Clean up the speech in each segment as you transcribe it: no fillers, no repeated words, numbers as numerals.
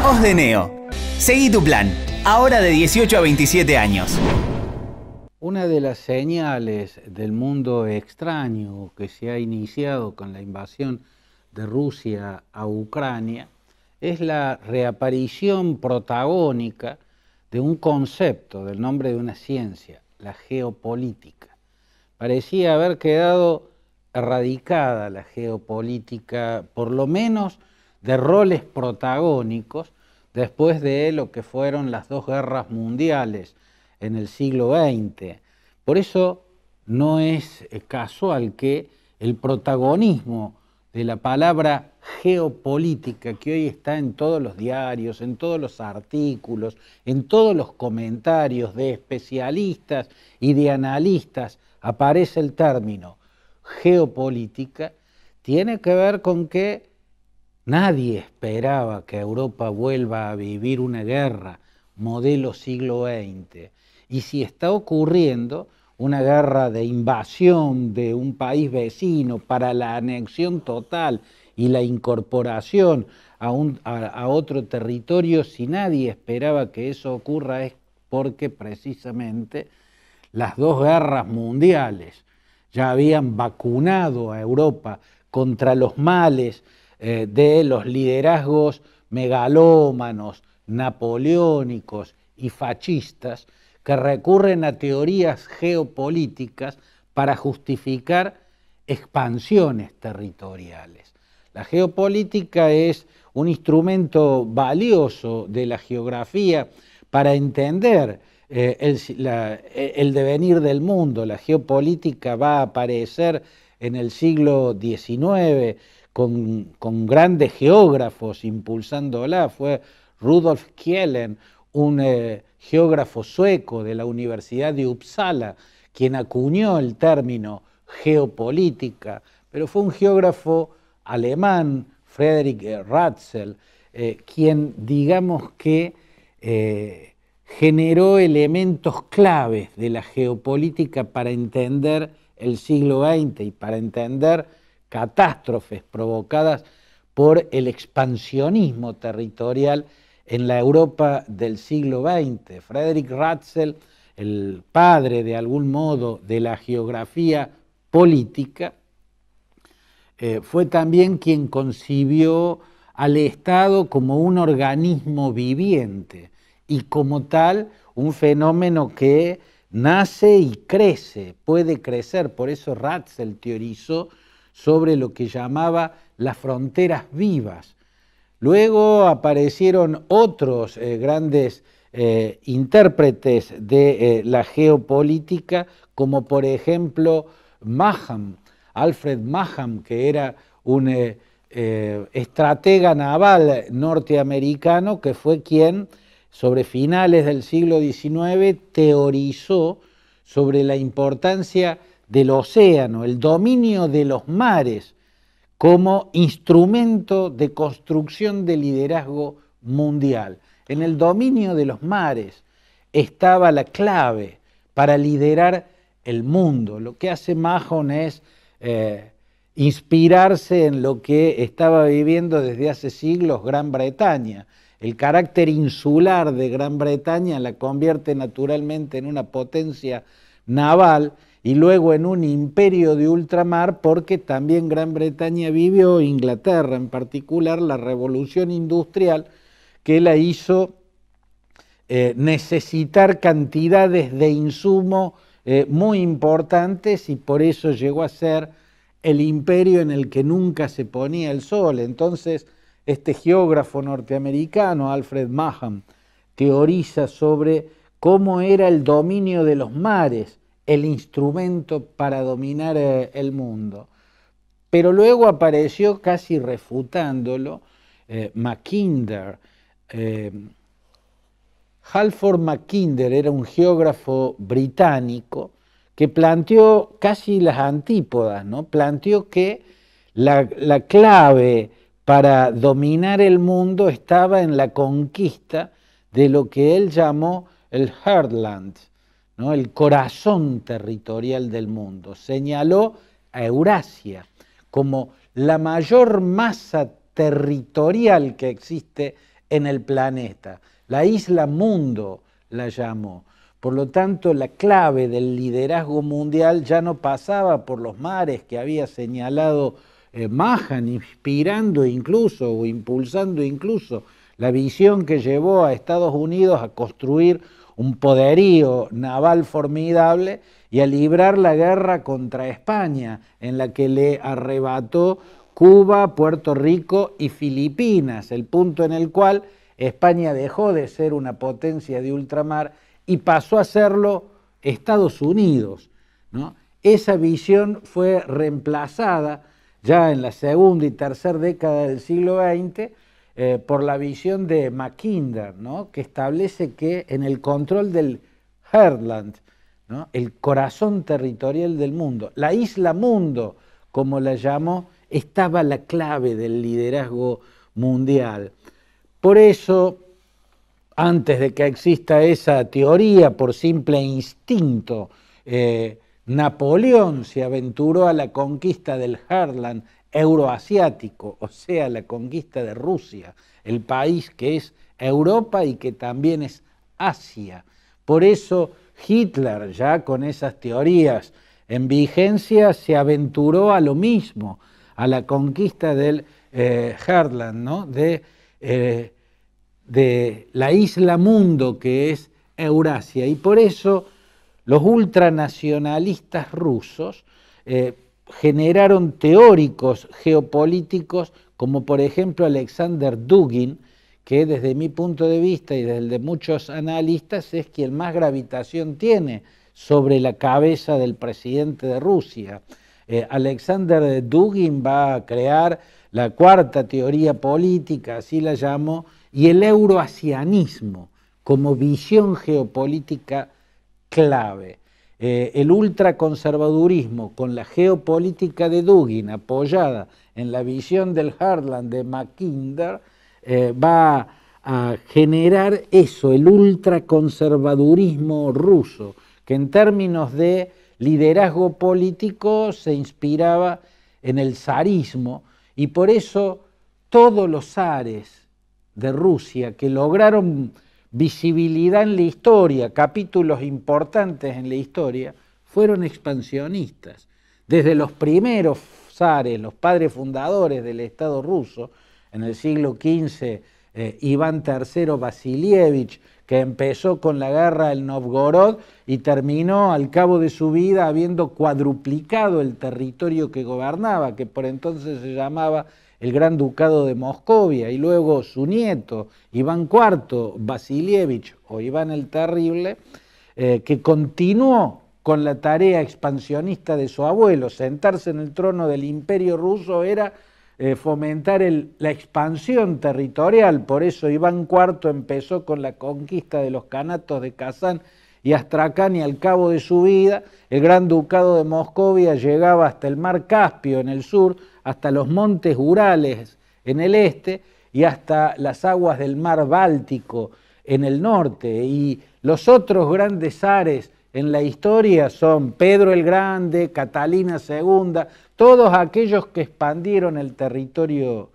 Os de Neo. Seguí tu plan, ahora de 18 a 27 años. Una de las señales del mundo extraño que se ha iniciado con la invasión de Rusia a Ucrania es la reaparición protagónica de un concepto del nombre de una ciencia, la geopolítica. Parecía haber quedado erradicada la geopolítica, por lo menos de roles protagónicos, después de lo que fueron las dos guerras mundiales en el siglo XX. Por eso no es casual que el protagonismo de la palabra geopolítica, que hoy está en todos los diarios, en todos los artículos, en todos los comentarios de especialistas y de analistas, aparece el término geopolítica, tiene que ver con que nadie esperaba que Europa vuelva a vivir una guerra modelo siglo XX. Y si está ocurriendo una guerra de invasión de un país vecino para la anexión total y la incorporación a otro territorio, si nadie esperaba que eso ocurra, es porque precisamente las dos guerras mundiales ya habían vacunado a Europa contra los males de los liderazgos megalómanos, napoleónicos y fascistas, que recurren a teorías geopolíticas para justificar expansiones territoriales. La geopolítica es un instrumento valioso de la geografía para entender el devenir del mundo. La geopolítica va a aparecer en el siglo XIX con grandes geógrafos impulsándola. Fue Rudolf Kjellén, un geógrafo sueco de la Universidad de Uppsala, quien acuñó el término geopolítica, pero fue un geógrafo alemán, Friedrich Ratzel, quien digamos que generó elementos claves de la geopolítica para entender el siglo XX y para entender catástrofes provocadas por el expansionismo territorial en la Europa del siglo XX. Friedrich Ratzel, el padre de algún modo de la geografía política, fue también quien concibió al Estado como un organismo viviente y como tal un fenómeno que nace y crece, puede crecer. Por eso Ratzel teorizó sobre lo que llamaba las fronteras vivas. Luego aparecieron otros grandes intérpretes de la geopolítica, como por ejemplo Maugham, Alfred Maugham, que era un estratega naval norteamericano, que fue quien sobre finales del siglo XIX teorizó sobre la importancia del océano, el dominio de los mares como instrumento de construcción de liderazgo mundial. En el dominio de los mares estaba la clave para liderar el mundo. Lo que hace Mahon es inspirarse en lo que estaba viviendo desde hace siglos Gran Bretaña. El carácter insular de Gran Bretaña la convierte naturalmente en una potencia naval y luego en un imperio de ultramar, porque también Gran Bretaña vivió, Inglaterra en particular, la revolución industrial que la hizo necesitar cantidades de insumo muy importantes, y por eso llegó a ser el imperio en el que nunca se ponía el sol. Entonces, este geógrafo norteamericano, Alfred Maugham, teoriza sobre cómo era el dominio de los mares, el instrumento para dominar el mundo. Pero luego apareció, casi refutándolo, Mackinder. Halford Mackinder era un geógrafo británico que planteó casi las antípodas, ¿no? Planteó que la clave para dominar el mundo estaba en la conquista de lo que él llamó el Heartland, ¿no? El corazón territorial del mundo. Señaló a Eurasia como la mayor masa territorial que existe en el planeta. La isla mundo la llamó. Por lo tanto, la clave del liderazgo mundial ya no pasaba por los mares que había señalado Mahan, inspirando incluso o impulsando incluso la visión que llevó a Estados Unidos a construir un poderío naval formidable y a librar la guerra contra España, en la que le arrebató Cuba, Puerto Rico y Filipinas, el punto en el cual España dejó de ser una potencia de ultramar y pasó a serlo Estados Unidos, ¿no? Esa visión fue reemplazada ya en la segunda y tercera década del siglo XX por la visión de Mackinder, ¿no? Que establece que en el control del Heartland, ¿no? El corazón territorial del mundo, la isla mundo, como la llamó, estaba la clave del liderazgo mundial. Por eso, antes de que exista esa teoría, por simple instinto, Napoleón se aventuró a la conquista del Heartland euroasiático, o sea, la conquista de Rusia, el país que es Europa y que también es Asia. Por eso Hitler, ya con esas teorías en vigencia, se aventuró a lo mismo, a la conquista del Heartland, ¿no? de la isla mundo que es Eurasia. Y por eso los ultranacionalistas rusos generaron teóricos geopolíticos como por ejemplo Alexander Dugin, que desde mi punto de vista y desde el de muchos analistas es quien más gravitación tiene sobre la cabeza del presidente de Rusia. Alexander Dugin va a crear la cuarta teoría política, así la llamo, y el euroasianismo como visión geopolítica clave. El ultraconservadurismo con la geopolítica de Dugin apoyada en la visión del Heartland de Mackinder va a generar eso, el ultraconservadurismo ruso, que en términos de liderazgo político se inspiraba en el zarismo, y por eso todos los zares de Rusia que lograron visibilidad en la historia, capítulos importantes en la historia, fueron expansionistas. Desde los primeros zares, los padres fundadores del Estado ruso, en el siglo XV, Iván III Vasilievich, que empezó con la guerra del Novgorod y terminó al cabo de su vida habiendo cuadruplicado el territorio que gobernaba, que por entonces se llamaba el Gran Ducado de Moscovia, y luego su nieto, Iván IV Vasilievich, o Iván el Terrible, que continuó con la tarea expansionista de su abuelo. Sentarse en el trono del Imperio ruso era fomentar la expansión territorial. Por eso Iván IV empezó con la conquista de los kanatos de Kazán y Astracán, y al cabo de su vida el Gran Ducado de Moscovia llegaba hasta el mar Caspio en el sur, hasta los montes Urales en el este y hasta las aguas del mar Báltico en el norte. Y los otros grandes zares en la historia son Pedro el Grande, Catalina II, todos aquellos que expandieron el territorio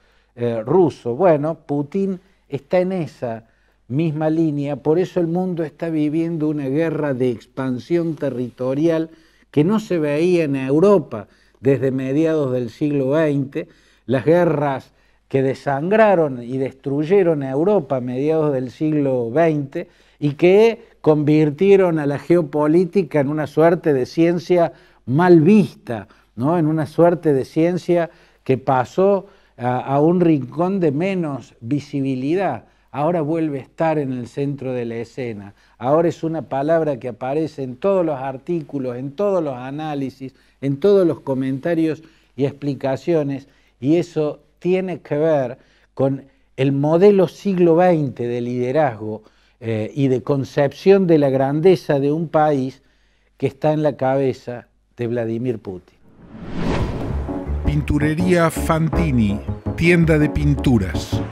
ruso. Bueno, Putin está en esa misma línea, por eso el mundo está viviendo una guerra de expansión territorial que no se veía en Europa desde mediados del siglo XX, las guerras que desangraron y destruyeron a Europa a mediados del siglo XX y que convirtieron a la geopolítica en una suerte de ciencia mal vista, ¿no? En una suerte de ciencia que pasó a un rincón de menos visibilidad. Ahora vuelve a estar en el centro de la escena. Ahora es una palabra que aparece en todos los artículos, en todos los análisis, en todos los comentarios y explicaciones, y eso tiene que ver con el modelo siglo XX de liderazgo y de concepción de la grandeza de un país que está en la cabeza de Vladimir Putin. Pinturería Fantini, tienda de pinturas.